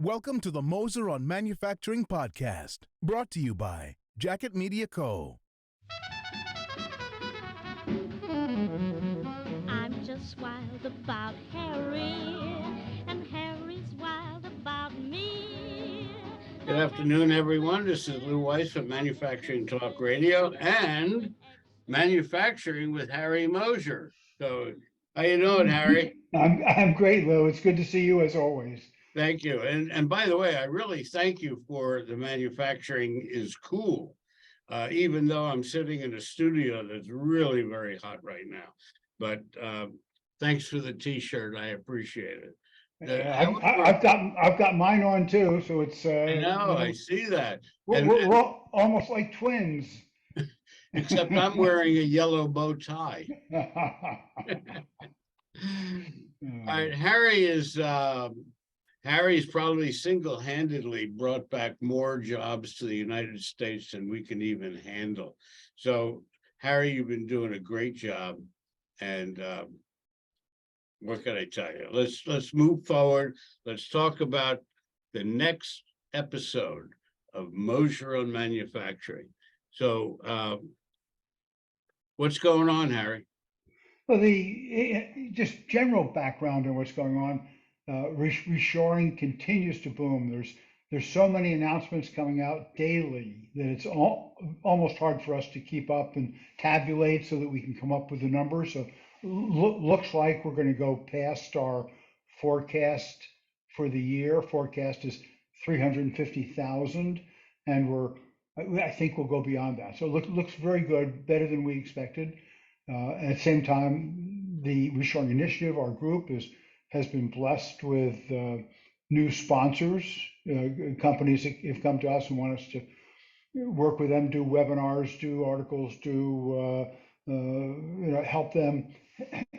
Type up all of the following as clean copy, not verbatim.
Welcome to the Moser On Manufacturing podcast, brought to you by Jacket Media Co. I'm just wild about Harry, and Harry's wild about me. Good afternoon, everyone. This is Lew from Manufacturing Talk Radio and Manufacturing with Harry Moser. So, how you doing, Harry? I'm great, Lou. It's good to see you as always. Thank you. And by the way, I really thank you for the manufacturing is cool, even though I'm sitting in a studio that's really very hot right now. But thanks for the T-shirt. I appreciate it. I've got mine on too, so it's I know, I see that. we're almost like twins. Except I'm wearing a yellow bow tie. All right, Harry's probably single-handedly brought back more jobs to the United States than we can even handle. So, Harry, you've been doing a great job, and what can I tell you? Let's move forward. Let's talk about the next episode of Moser on Manufacturing. So, what's going on, Harry? Well, the just general background on what's going on. Reshoring continues to boom. There's so many announcements coming out daily that it's almost hard for us to keep up and tabulate so that we can come up with the numbers. So looks like we're going to go past our forecast for the year. Forecast is 350,000, and I think we'll go beyond that. So it looks very good, better than we expected. At the same time, the Reshoring Initiative, our group, has been blessed with new sponsors, companies that have come to us and want us to work with them, do webinars, do articles,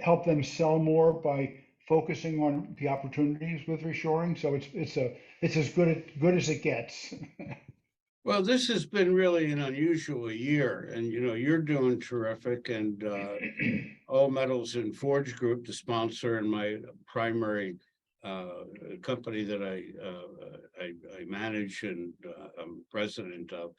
help them sell more by focusing on the opportunities with reshoring. So it's as good as it gets. Well, this has been really an unusual year, and you're doing terrific. And All Metals and Forge Group, the sponsor and my primary company that I manage and I'm president of.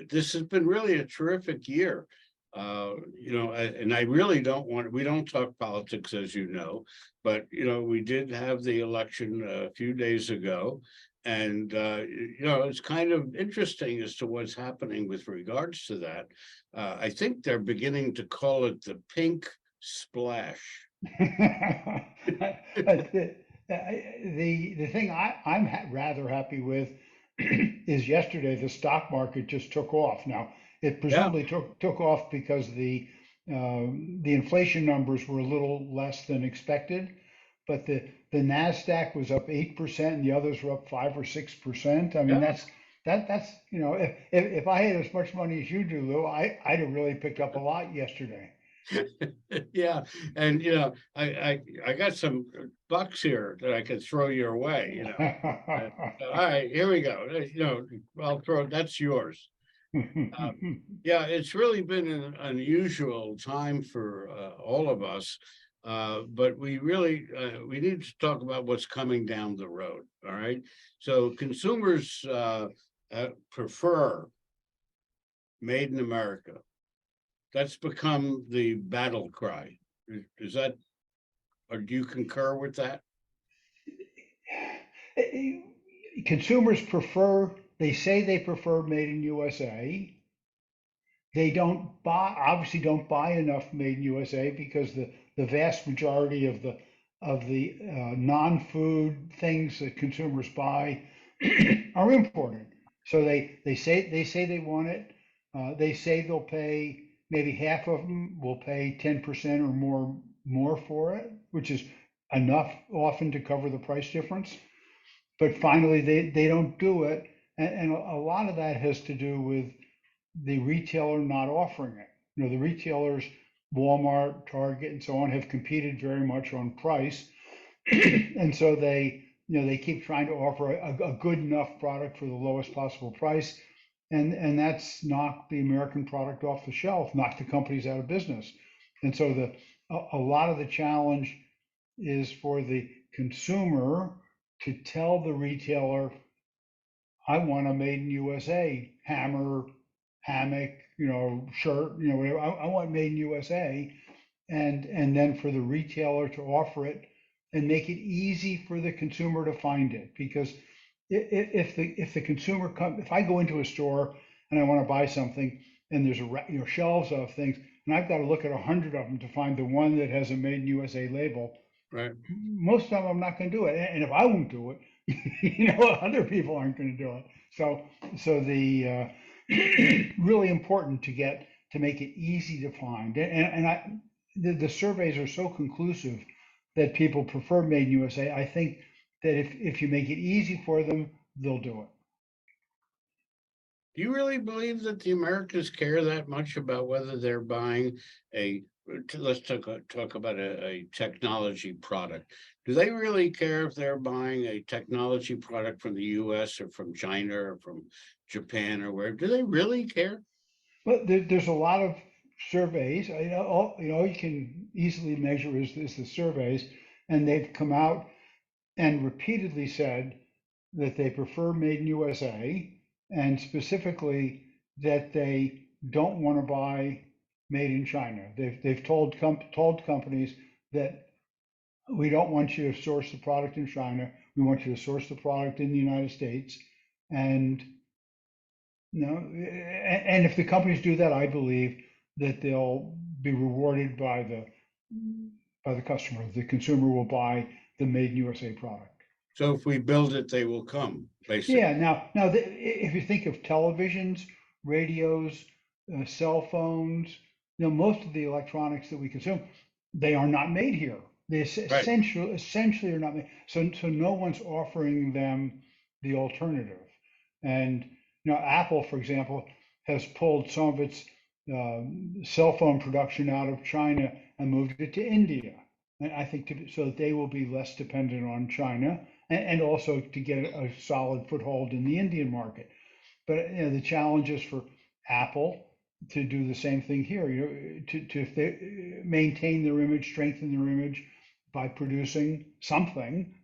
This has been really a terrific year. And I really we don't talk politics, as you know, but we did have the election a few days ago. And, it's kind of interesting as to what's happening with regards to that. I think they're beginning to call it the pink splash. The thing I'm rather happy with is yesterday the stock market just took off. Now, it presumably took off because the inflation numbers were a little less than expected, but the Nasdaq was up 8% and the others were up 5 or 6%. I mean, that's if I had as much money as you do, Lou, I'd have really picked up a lot yesterday. Yeah, and I got some bucks here that I could throw your way. All right, here we go. I'll throw. That's yours. Yeah, it's really been an unusual time for all of us. But we really we need to talk about what's coming down the road. All right. So consumers prefer made in America. That's become the battle cry. Is that, or do you concur with that? Consumers they say they prefer made in USA. They obviously don't buy enough made in USA because the vast majority of the non-food things that consumers buy are imported. So they say they want it. They say they'll pay, maybe half of them will pay 10% or more for it, which is enough often to cover the price difference. But finally, they don't do it, and a lot of that has to do with the retailer not offering it. The retailers, Walmart, Target, and so on, have competed very much on price, and so they keep trying to offer a good enough product for the lowest possible price, and that's knocked the American product off the shelf, knocked the companies out of business. And so a lot of the challenge is for the consumer to tell the retailer, I want a made in USA hammer, hammock, shirt, whatever. I want made in USA, and then for the retailer to offer it and make it easy for the consumer to find it. Because if the consumer if I go into a store and I want to buy something and there's shelves of things and I've got to look at 100 of them to find the one that has a made in USA label, Right. most of them I'm not going to do it. And if I won't do it, other people aren't going to do it. So the really important to make it easy to find. And the surveys are so conclusive that people prefer made in USA. I think that if you make it easy for them, they'll do it. Do you really believe that the Americans care that much about whether they're buying let's talk about a technology product? Do they really care if they're buying a technology product from the US or from China or from Japan or where? Do they really care? But there's a lot of surveys. All you can easily measure is the surveys, and they've come out and repeatedly said that they prefer made in USA, and specifically that they don't want to buy made in China. They've told companies that we don't want you to source the product in China. We want you to source the product in the United States. And and if the companies do that, I believe that they'll be rewarded by the customer. The consumer will buy the made in USA product. So if we build it, they will come, basically. Yeah. Now, if you think of televisions, radios, cell phones, most of the electronics that we consume, they are not made here. They essentially are not made. So no one's offering them the alternative. And Apple, for example, has pulled some of its cell phone production out of China and moved it to India. And I think so that they will be less dependent on China, and also to get a solid foothold in the Indian market. But the challenge is for Apple to do the same thing here. If they maintain their image, strengthen their image by producing something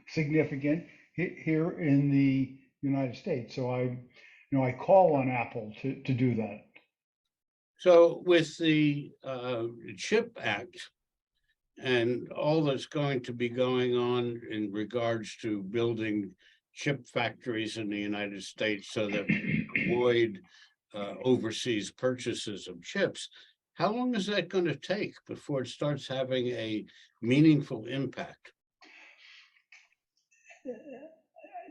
significant here in the United States. So I call on Apple to do that. So with the CHIP Act and all that's going to be going on in regards to building chip factories in the United States so that we avoid overseas purchases of chips, how long is that going to take before it starts having a meaningful impact?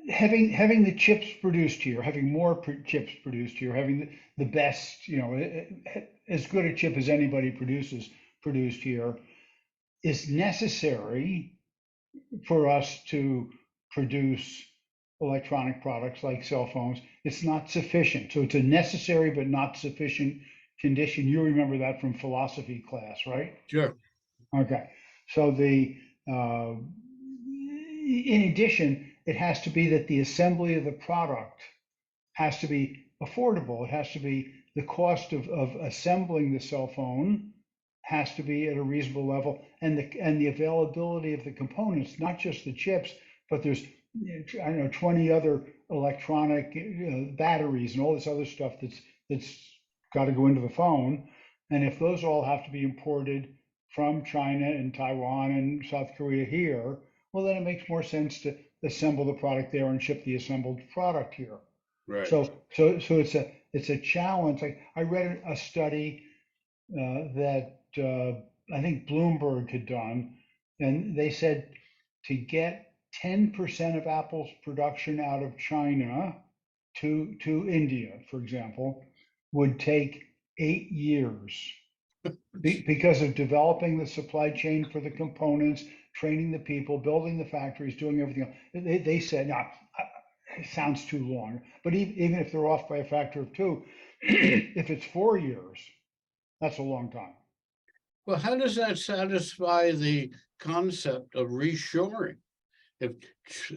Having the chips produced here, having more chips produced here, having the best, as good a chip as anybody produced here, is necessary for us to produce electronic products like cell phones. It's not sufficient. So it's a necessary but not sufficient condition. You remember that from philosophy class, right? Sure. Okay. So in addition, it has to be that the assembly of the product has to be affordable. It has to be the cost of assembling the cell phone has to be at a reasonable level, and the availability of the components, not just the chips, but there's 20 other electronic batteries and all this other stuff that's got to go into the phone. And if those all have to be imported from China and Taiwan and South Korea here, well, then it makes more sense to assemble the product there and ship the assembled product here. Right. So it's a challenge. I read a study that I think Bloomberg had done, and they said to get 10% of Apple's production out of China to India, for example, would take 8 years because of developing the supply chain for the components, training the people, building the factories, doing everything else. They said, no, it sounds too long. But even if they're off by a factor of 2, if it's 4 years, that's a long time. Well, how does that satisfy the concept of reshoring? If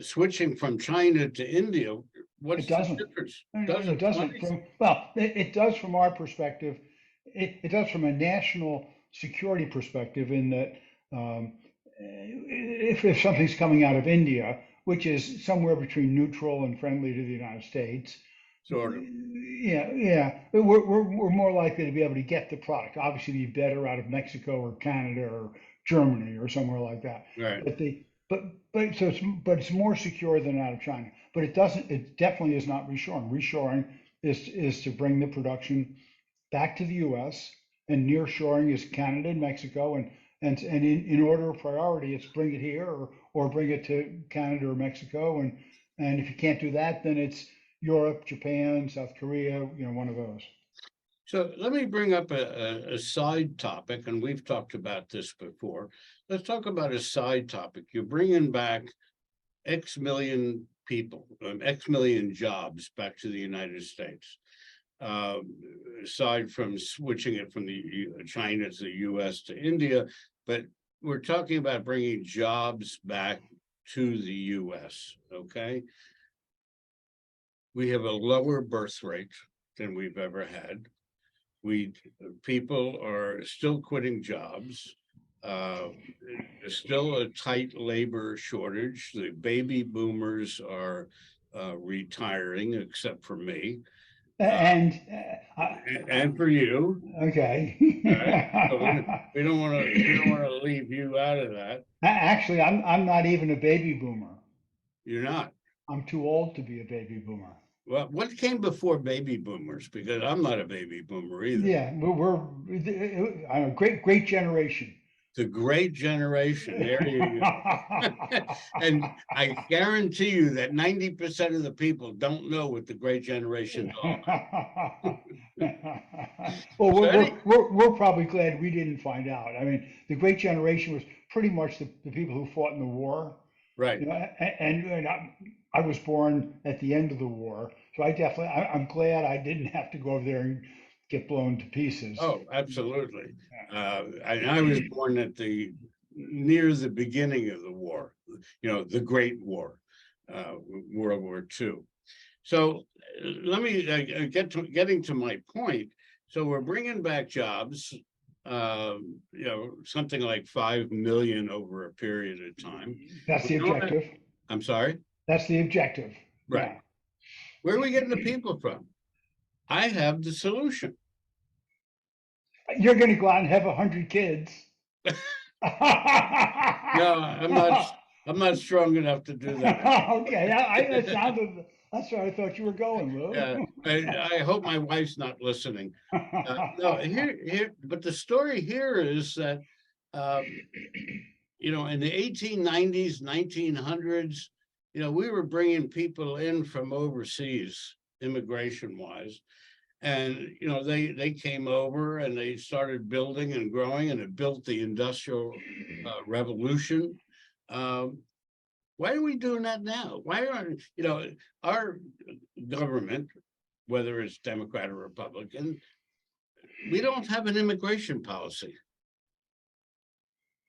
switching from China to India, what's the difference? It doesn't. Well, it does from our perspective. It does from a national security perspective, in that if something's coming out of India, which is somewhere between neutral and friendly to the United States. Sort of. Yeah. We're more likely to be able to get the product. Obviously, be better out of Mexico or Canada or Germany or somewhere like that. Right. But the but it's more secure than out of China. But it definitely is not reshoring. Reshoring is to bring the production back to the U.S. and nearshoring is Canada and Mexico, and in order of priority, it's bring it here or bring it to Canada or Mexico, and if you can't do that, then it's Europe, Japan, South Korea, one of those. So let me bring up a side topic, and we've talked about this before. Let's talk about a side topic. You're bringing back X million people, X million jobs back to the United States. Aside from switching it from China to the US to India, but we're talking about bringing jobs back to the US, okay? We have a lower birth rate than we've ever had. People are still quitting jobs. There's still a tight labor shortage. The baby boomers are retiring, except for me. And For you. Okay. Right? So we don't want to leave you out of that. Actually, I'm not even a baby boomer. You're not. I'm too old to be a baby boomer. Well, what came before baby boomers? Because I'm not a baby boomer either. Yeah, we're a great generation. The great generation. There you go. And I guarantee you that 90% of the people don't know what the great generation are. Well, we're probably glad we didn't find out. I mean, the great generation was pretty much the people who fought in the war. Right. And I was born at the end of the war, so I'm glad I didn't have to go over there and get blown to pieces. Oh, absolutely. I was born near the beginning of the war, the Great War, World War II. So let me getting to my point. So we're bringing back jobs, something like 5 million over a period of time. That's the objective. I'm sorry? That's the objective. Right. Yeah. Where are we getting the people from? I have the solution. You're going to go out and have 100 kids. No, I'm not strong enough to do that. Okay, that's where I thought you were going, Lou. Yeah, I hope my wife's not listening. No, but the story here is that, in the 1890s, 1900s, we were bringing people in from overseas, immigration-wise. And, they came over and they started building and growing, and it built the Industrial Revolution. Why are we doing that now? Why aren't, our government, whether it's Democrat or Republican, we don't have an immigration policy.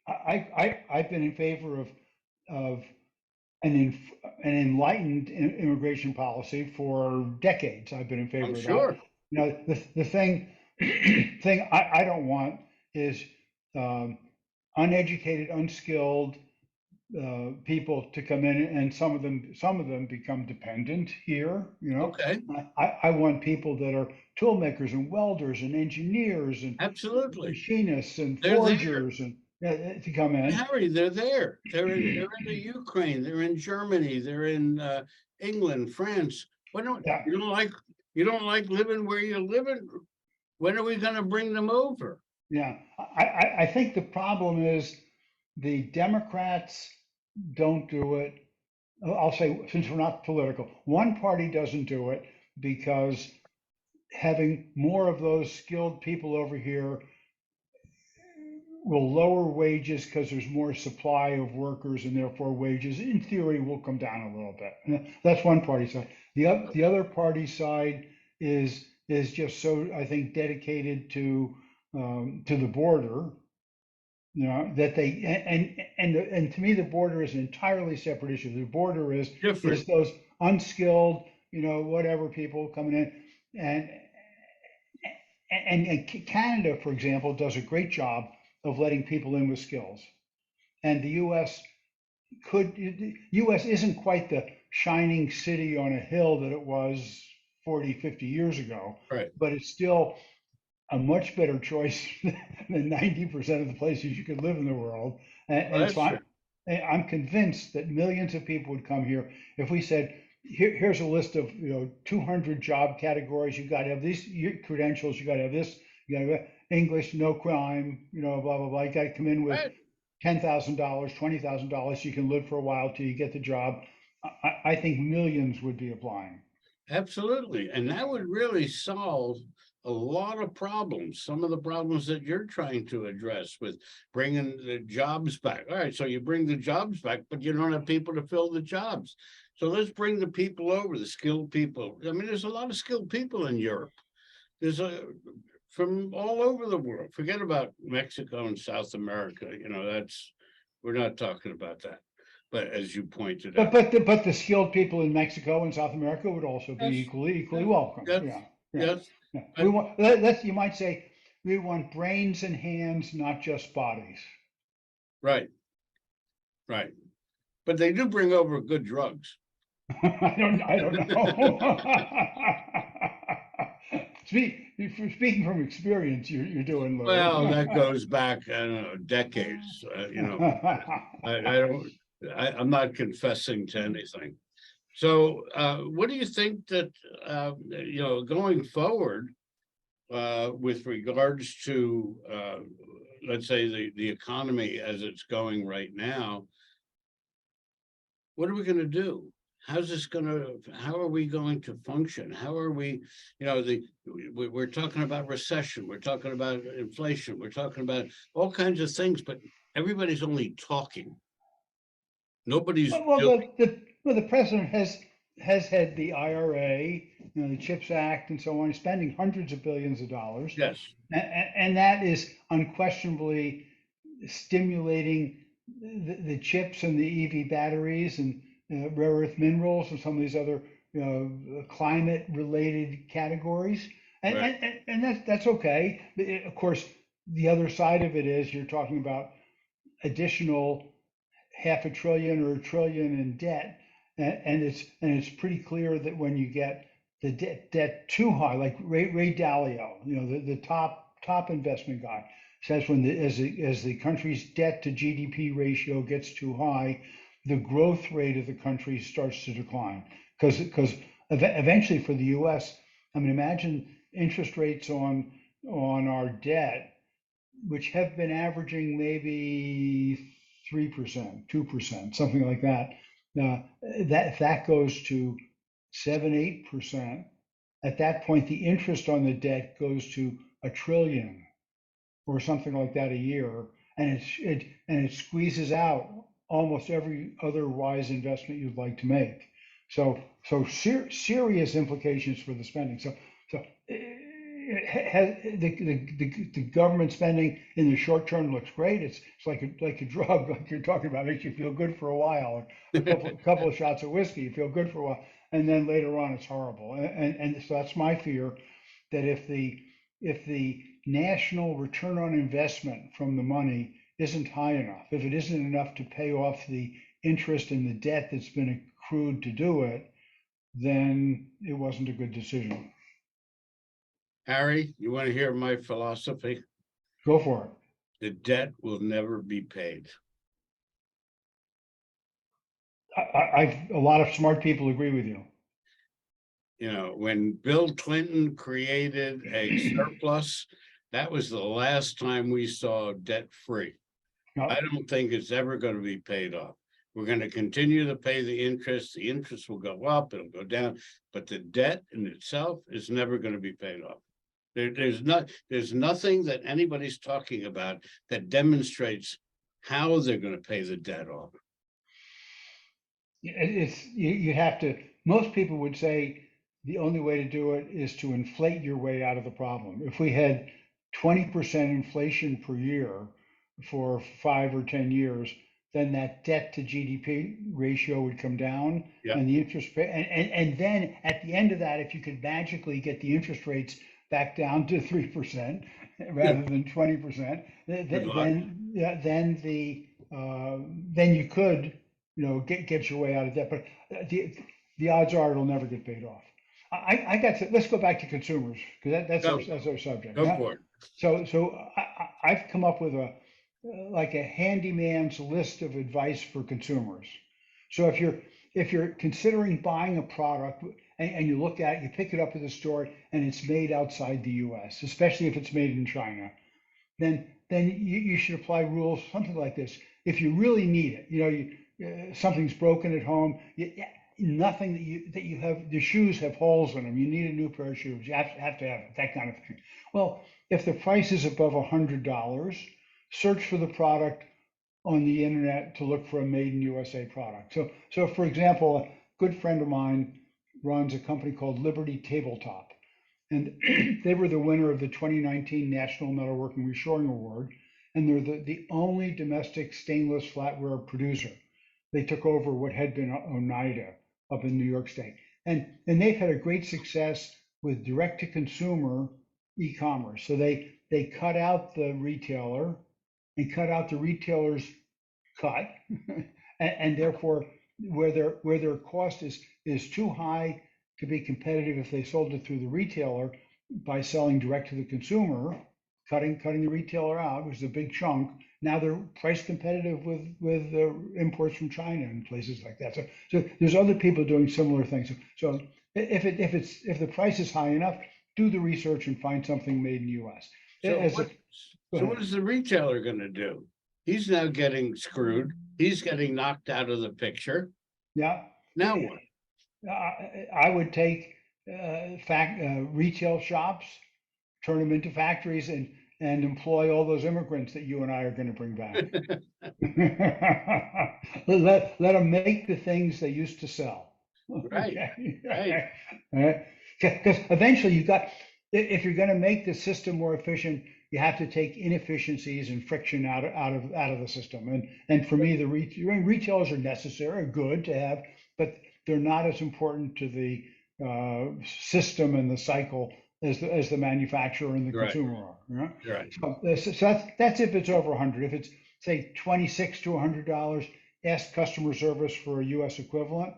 I've been in favor of an enlightened immigration policy for decades. I've been in favor of Sure. that. The thing I don't want is uneducated, unskilled people to come in, and some of them become dependent here. Okay. I want people that are tool makers and welders and engineers and absolutely machinists and forgers and to come in. Harry, they're there. They're in the Ukraine. They're in Germany. They're in England, France. Why don't you don't like living where you're living? When are we going to bring them over? Yeah, I think the problem is the Democrats don't do it. I'll say, since we're not political, one party doesn't do it because having more of those skilled people over here will lower wages because there's more supply of workers, and therefore wages in theory will come down a little bit. That's one party side. The other party side is just so, I think, dedicated to the border, that they and to me the border is an entirely separate issue. The border is those unskilled, whatever people coming in, and Canada, for example, does a great job of letting people in with skills, and the U.S. US isn't quite the shining city on a hill that it was 40, 50 years ago, Right. but it's still a much better choice than 90% of the places you could live in the world. Well, And that's so true. I'm convinced that millions of people would come here if we said, here's a list of 200 job categories. You got to have these credentials. You got to have this. You got to have English, no crime. Blah blah blah. You got to come in with Right. $10,000, $20,000. You can live for a while till you get the job. I think millions would be applying. Absolutely. And that would really solve a lot of problems, some of the problems that you're trying to address with bringing the jobs back. All right, so you bring the jobs back, but you don't have people to fill the jobs. So let's bring the people over, the skilled people. I mean, there's a lot of skilled people in Europe. There's from all over the world. Forget about Mexico and South America. We're not talking about that. But as you pointed out, But the skilled people in Mexico and South America would also be yes, equally yes, welcome. yes, Yeah, yeah, yes. yeah. We But want you might say we want brains and hands, not just bodies. right, right. But they do bring over good drugs. I don't know. Speaking from experience, you're doing, Well, Lou. that goes back, I don't know, decades. I'm not confessing to anything. So, what do you think that going forward with regards to let's say the economy as it's going right now? What are we going to do? How are we going to function? How are we, we're talking about recession, we're talking about inflation, we're talking about all kinds of things, but everybody's only talking. Nobody's Well, doing. the president has had the IRA, the CHIPS Act, and so on, spending hundreds of billions of dollars, Yes, and that is unquestionably stimulating the chips and the EV batteries and rare earth minerals and some of these other climate related categories. And, right, that's okay. Of course, the other side of it is you're talking about additional half a trillion or a trillion in debt. And it's pretty clear that when you get the debt too high, like Ray Dalio, the top investment guy, says as the country's debt to GDP ratio gets too high, the growth rate of the country starts to decline. Because eventually for the U.S., I mean, imagine interest rates on our debt, which have been averaging maybe 3%, 2%, something like that. If that goes to 7, 8%, at that point, the interest on the debt goes to a trillion or something like that a year, and it squeezes out almost every other wise investment you'd like to make. So serious implications for the spending. So the government spending in the short term looks great. It's like a drug, like you're talking about, makes you feel good for a while. A couple of shots of whiskey, you feel good for a while, and then later on it's horrible. And so that's my fear, that if the national return on investment from the money isn't high enough, if it isn't enough to pay off the interest and the debt that's been accrued to do it, then it wasn't a good decision. Harry, you want to hear my philosophy? Go for it. The debt will never be paid. A lot of smart people agree with you. When Bill Clinton created a surplus, that was the last time we saw debt free. No, I don't think it's ever going to be paid off. We're going to continue to pay the interest. The interest will go up, it'll go down, but the debt in itself is never going to be paid off. There's nothing that anybody's talking about that demonstrates how they're going to pay the debt off. you have to. Most people would say the only way to do it is to inflate your way out of the problem. If we had 20% inflation per year for 5 or 10 years, then that debt to GDP ratio would come down, Yeah. and the interest rate, and then at the end of that, if you could magically get the interest rates back down to 3% rather than 20%, Good luck. then you could gets your way out of debt. But the odds are it'll never get paid off. I got to, let's go back to consumers, because that's our subject. Go Yeah? for it. So I've come up with like a handyman's list of advice for consumers. So if you're considering buying a product and you look at it, you pick it up at the store and it's made outside the US, especially if it's made in China, then you should apply rules, something like this. If you really need it, something's broken at home, nothing that you have, the shoes have holes in them, you need a new pair of shoes, you have to have it, that kind of thing. Well, if the price is above $100, search for the product on the internet to look for a made in USA product. So for example, a good friend of mine runs a company called Liberty Tabletop, and they were the winner of the 2019 National Metalworking Reshoring Award, and they're the only domestic stainless flatware producer. They took over what had been Oneida up in New York State, and they've had a great success with direct to consumer e-commerce. So they cut out the retailer and cut out the retailer's cut, and therefore where their cost is too high to be competitive if they sold it through the retailer, by selling direct to the consumer, cutting the retailer out, which is a big chunk. Now they're price competitive with imports from China and places like that. So there's other people doing similar things. So if the price is high enough, do the research and find something made in the U.S. So what is the retailer going to do? He's now getting screwed. He's getting knocked out of the picture. Yeah. Now what? I would take retail shops, turn them into factories, and employ all those immigrants that you and I are going to bring back. let them make the things they used to sell. Right. Okay. Right. Because eventually if you're going to make the system more efficient, you have to take inefficiencies and friction out of the system. And for me, the retailers are necessary, are good to have, but they're not as important to the system and the cycle as the manufacturer and the consumer are. Right? Right. So that's if it's over 100. If it's say $26 to $100, ask customer service for a U.S. equivalent.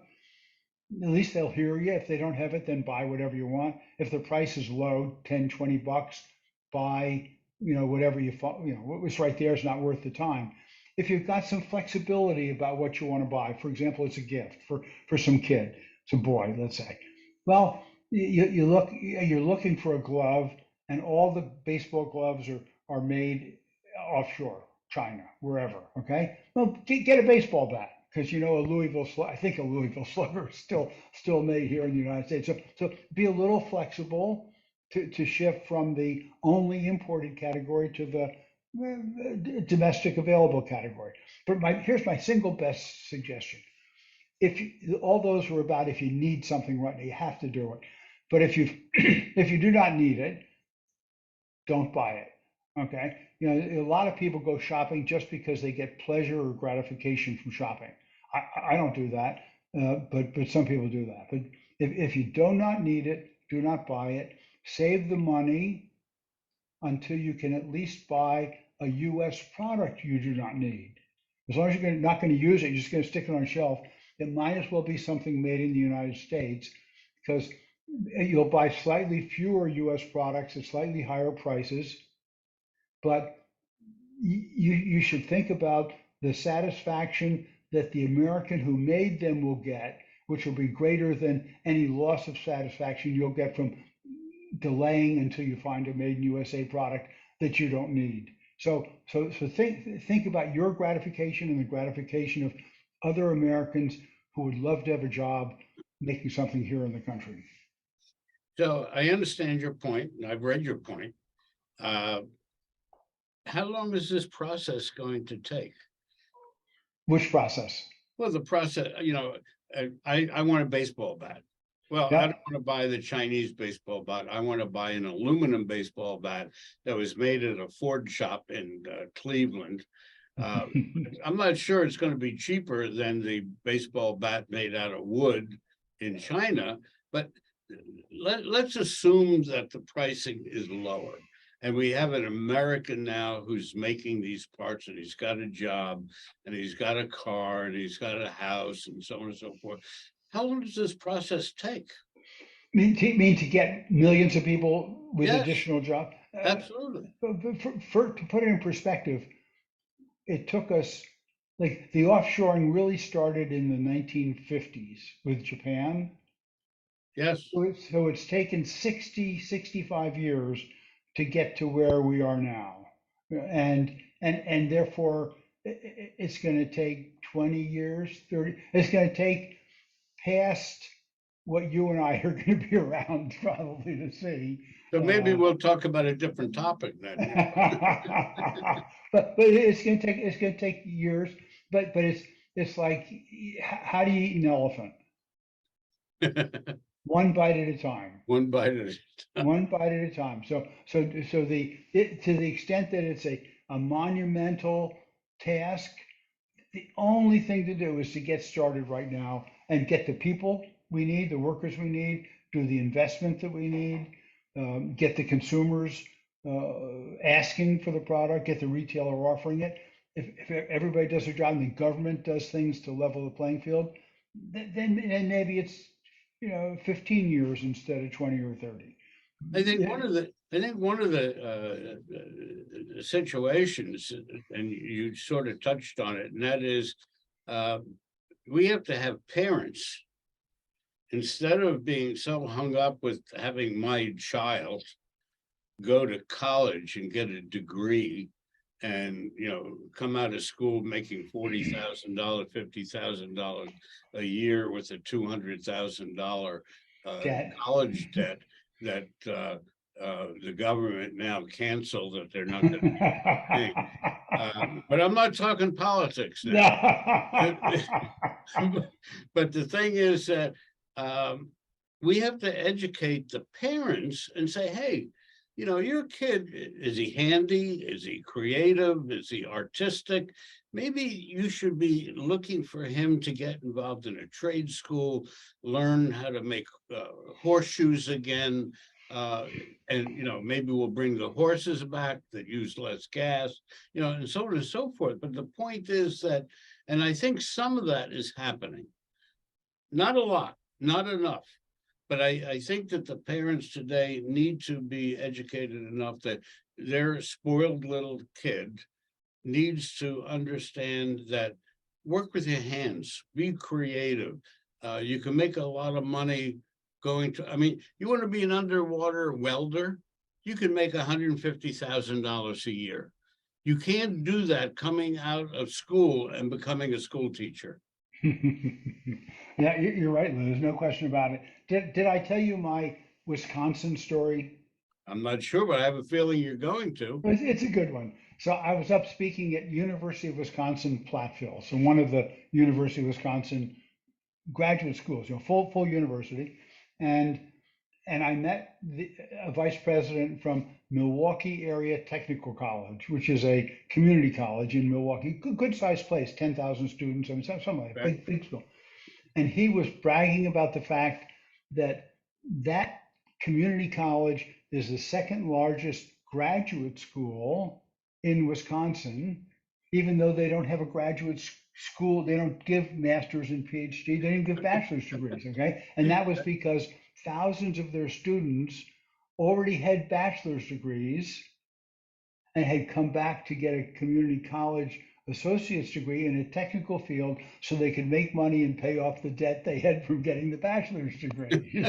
At least they'll hear you. If they don't have it, then buy whatever you want. If the price is low, 10, 20 bucks, buy whatever what was right there is not worth the time. If you've got some flexibility about what you want to buy, for example, it's a gift for some kid, some boy, let's say. Well, you're looking for a glove, and all the baseball gloves are made offshore, China, wherever. Okay, well, get a baseball bat, because I think a Louisville Slugger is still made here in the United States. So be a little flexible to shift from the only imported category to the domestic available category. But here's my single best suggestion. All those were about if you need something right now, you have to do it. But if you do not need it, don't buy it. Okay, a lot of people go shopping just because they get pleasure or gratification from shopping. I don't do that, but some people do that. But if you do not need it, do not buy it. Save the money until you can at least buy a U.S. product you do not need. As long as you're not going to use it, you're just going to stick it on a shelf. It might as well be something made in the United States, because you'll buy slightly fewer U.S. products at slightly higher prices. But you should think about the satisfaction that the American who made them will get, which will be greater than any loss of satisfaction you'll get from delaying until you find a made in USA product that you don't need. So think about your gratification and the gratification of other Americans who would love to have a job making something here in the country. So I understand your point, and I've read your point. How long is this process going to take? Which process? Well, the process, I want a baseball bat. Well, I don't want to buy the Chinese baseball bat. I want to buy an aluminum baseball bat that was made at a Ford shop in Cleveland. I'm not sure it's going to be cheaper than the baseball bat made out of wood in China, but let's assume that the pricing is lower. And we have an American now who's making these parts, and he's got a job, and he's got a car, and he's got a house, and so on and so forth. How long does this process take? Mean to get millions of people with Yes, additional jobs? absolutely. But to put it in perspective, it took us, like, the offshoring really started in the 1950s with Japan. Yes. So it's taken 65 years to get to where we are now. And therefore, it's going to take 20 years, 30, it's going to take past what you and I are going to be around probably to see. So maybe we'll talk about a different topic then. But it's going to take years. But it's like, how do you eat an elephant? One bite at a time. One bite at a time. One bite at a time. So to the extent that it's a monumental task, the only thing to do is to get started right now and get the people we need, the workers we need, do the investment that we need, get the consumers asking for the product, get the retailer offering it. If everybody does their job and the government does things to level the playing field, then maybe it's 15 years instead of 20 or 30. I think one of the situations, and you sort of touched on it, and that is we have to have parents, instead of being so hung up with having my child go to college and get a degree and come out of school making $40,000, $50,000 a year with a $200,000 college debt that the government now canceled, that they're not going to be paying. But I'm not talking politics now. But the thing is that we have to educate the parents and say, hey, your kid, is he handy? Is he creative? Is he artistic? Maybe you should be looking for him to get involved in a trade school, learn how to make horseshoes again. And, maybe we'll bring the horses back that use less gas, and so on and so forth. But the point is that, and I think some of that is happening, not a lot, not enough. But I think that the parents today need to be educated enough that their spoiled little kid needs to understand that work with your hands, be creative. You can make a lot of money going to, you want to be an underwater welder, you can make $150,000 a year. You can't do that coming out of school and becoming a school teacher. Yeah, you're right, Lou. There's no question about it. Did I tell you my Wisconsin story? I'm not sure, but I have a feeling you're going to. It's a good one. So I was up speaking at University of Wisconsin Platteville, so one of the University of Wisconsin graduate schools, full university, and I met a vice president from Milwaukee Area Technical College, which is a community college in Milwaukee, good sized place, 10,000 students, something like that, big school. And he was bragging about the fact that community college is the second largest graduate school in Wisconsin, even though they don't have a graduate school. They don't give master's and PhD. They don't give bachelor's degrees. Okay. And that was because thousands of their students already had bachelor's degrees and had come back to get a community college associate's degree in a technical field so they could make money and pay off the debt they had from getting the bachelor's degree.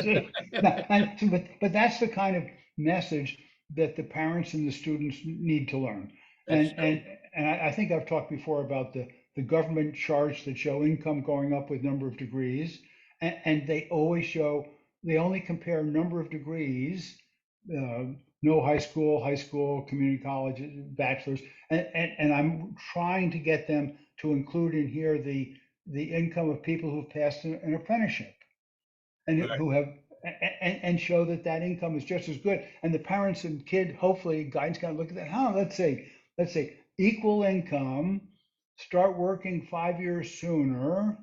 But that's the kind of message that the parents and the students need to learn. And I think I've talked before about the government charts that show income going up with number of degrees, and they only compare number of degrees, no high school, community college, bachelor's, and I'm trying to get them to include in here the income of people who've passed an apprenticeship and who have and show that income is just as good. And the parents and kid, hopefully, guidance kind of look at that. Let's say equal income, start working 5 years sooner.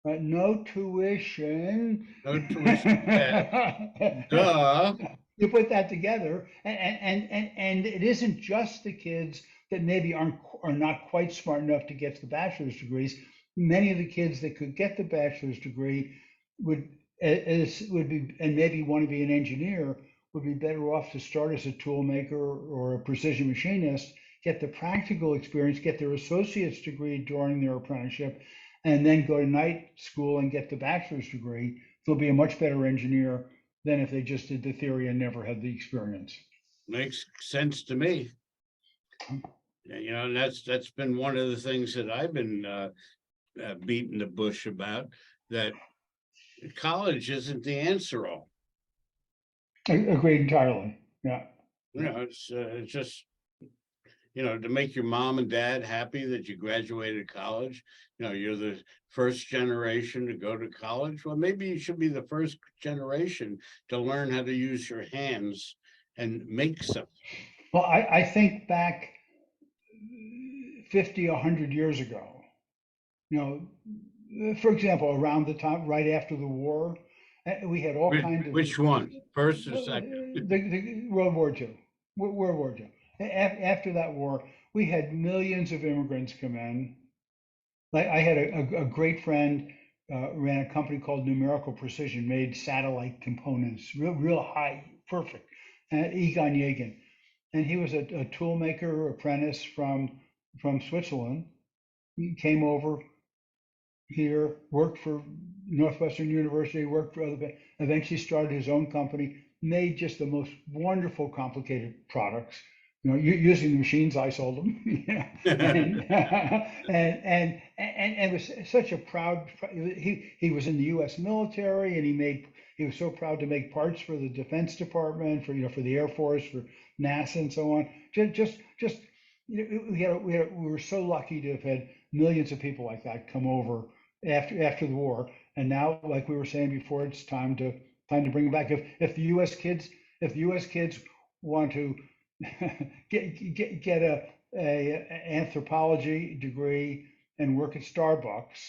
No tuition. No tuition. Duh. you put that together, and it isn't just the kids that maybe are not quite smart enough to get to the bachelor's degrees. Many of the kids that could get the bachelor's degree would would be, and maybe want to be an engineer, would be better off to start as a tool maker or a precision machinist, get the practical experience, get their associate's degree during their apprenticeship, and then go to night school and get the bachelor's degree. They'll be a much better engineer than if they just did the theory and never had the experience. Makes sense to me. And that's been one of the things that I've been beating the bush about, that college isn't the answer all. Agreed entirely. Yeah. It's just, to make your mom and dad happy that you graduated college. You're the first generation to go to college. Well, maybe you should be the first generation to learn how to use your hands and make something. Well, I think back 50, 100 years ago, for example, around the time, right after the war, we had all kinds of. Which one? First or second? The World War II. World War II. After that war, we had millions of immigrants come in. Like I had a great friend, ran a company called Numerical Precision, made satellite components, real high, perfect. Egon Yegan, and he was a tool maker apprentice from Switzerland. He came over here, worked for Northwestern University, worked for other, eventually started his own company, made just the most wonderful, complicated products. Using the machines I sold them, and was such a proud. He was in the U.S. military, and he was so proud to make parts for the Defense Department, for the Air Force, for NASA, and so on. We were so lucky to have had millions of people like that come over after the war, and now, like we were saying before, it's time to bring them back. If the U.S. kids want to get a anthropology degree and work at Starbucks,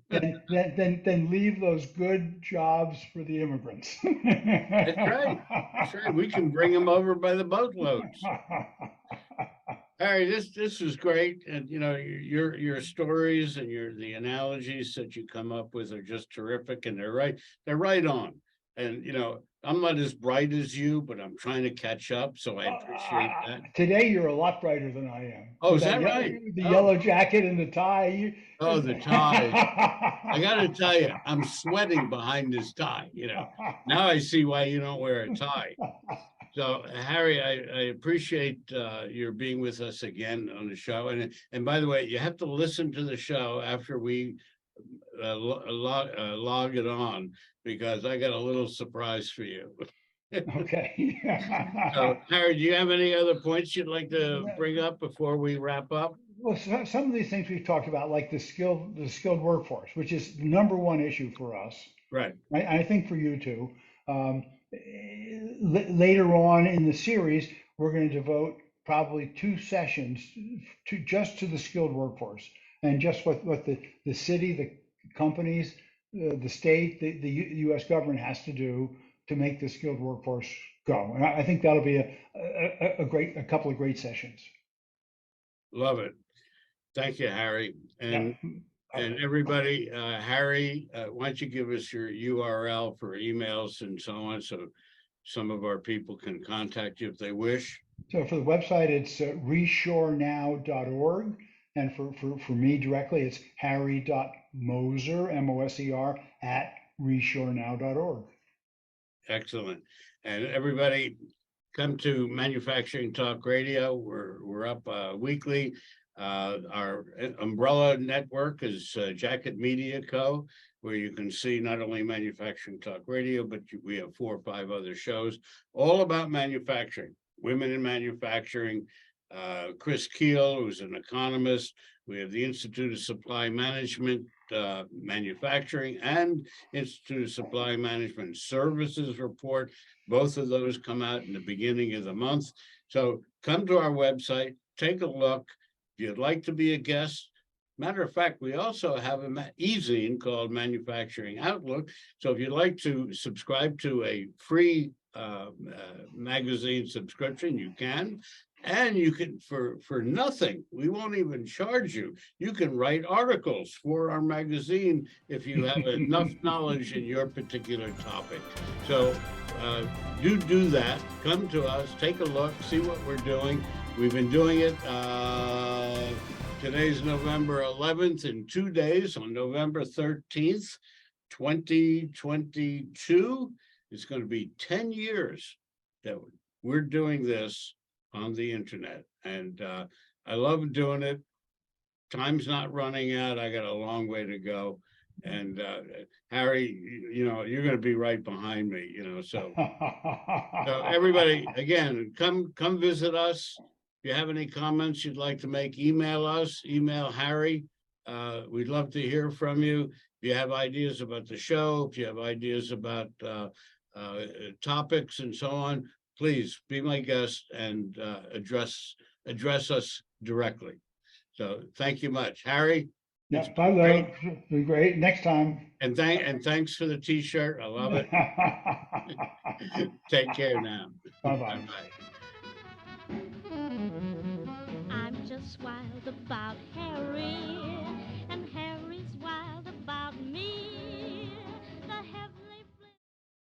then leave those good jobs for the immigrants. That's right. That's right. We can bring them over by the boatloads. Harry, this was great, and your stories and the analogies that you come up with are just terrific, and they're right on. And I'm not as bright as you, but I'm trying to catch up, so I appreciate that. Today you're a lot brighter than I am. Oh, is that right? The yellow jacket and the tie. Oh, the tie. I got to tell you, I'm sweating behind this tie. Now I see why you don't wear a tie. So, Harry, I appreciate your being with us again on the show. And by the way, you have to listen to the show after we log it on, because I got a little surprise for you. Okay. So, Harry, do you have any other points you'd like to bring up before we wrap up? Well, some of these things we've talked about, like the skilled workforce, which is the number one issue for us. Right. I think for you too. Later on in the series, we're going to devote probably 2 sessions to the skilled workforce, and just what the city, the companies, the state, the U.S. government has to do to make the skilled workforce go. And I think that'll be a couple of great sessions. Love it. Thank you, Harry. And everybody, Harry, why don't you give us your URL for emails and so on, so some of our people can contact you if they wish. So for the website, it's reshorenow.org. And for me directly, it's harry.moser, M-O-S-E-R, at reshorenow.org. Excellent. And everybody, come to Manufacturing Talk Radio. We're up weekly. Our umbrella network is Jacket Media Co., where you can see not only Manufacturing Talk Radio, but we have 4 or 5 other shows all about manufacturing, women in manufacturing. Chris Keel, who's an economist. We have the Institute of Supply Management, Manufacturing, and Institute of Supply Management Services report. Both of those come out in the beginning of the month. So come to our website, take a look. If you'd like to be a guest, Matter of fact, we also have an e-zine called Manufacturing Outlook. So if you'd like to subscribe to a free magazine subscription, you can. And you can, for nothing, we won't even charge you. You can write articles for our magazine if you have enough knowledge in your particular topic. So do that. Come to us, take a look, see what we're doing. We've been doing it. Today's November 11th. In 2 days, on November 13th, 2022, it's going to be 10 years that we're doing this on the internet. And I love doing it. Time's not running out. I got a long way to go. And Harry, you're going to be right behind me, so everybody, again, come visit us. If you have any comments you'd like to make, email us, email Harry. We'd love to hear from you. If you have ideas about the show, if you have ideas about topics and so on, please be my guest and address us directly. So thank you much, Harry. Yeah, by the way, great. Next time. And thanks for the T-shirt. I love it. Take care now. Bye-bye. Bye-bye. I'm just wild about Harry